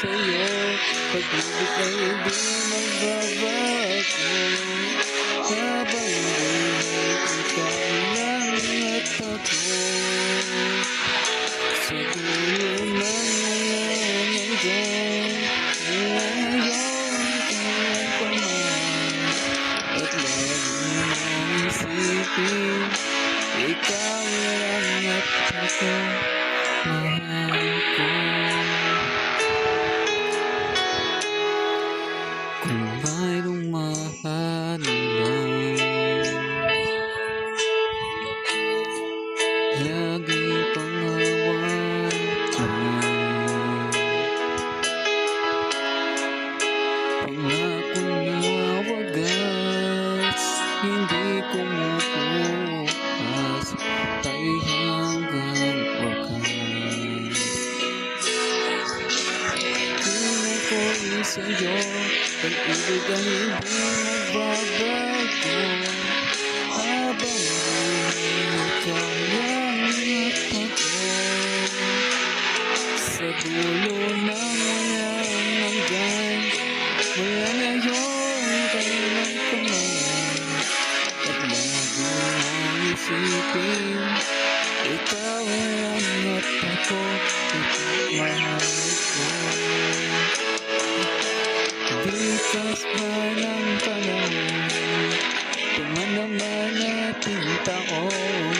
sa'yo, pag-ibig ay di magbabago. Habang buhay, ikaw lang at ako. Sa dulo ng ngayon hanggang ngayon, kailan pa man. At lagi mong isipin, ikaw lang at ako, mahal ko. Kung mayroong mahalang, lagi pangawatan. Pangako na wagas, hindi kumukupas, tayo hanggang wakas. Tunay ko sa'yo, pag-ibig ang hindi magbabago. Habang buhay, ikaw lang at ako. Sa dulo ng walang hanggan, mula ngayon, kailan pa man. At lagi mong isipin, ikaw lang at ako, mahal ko. Likas ba ng panahon, tuman naman ating taon.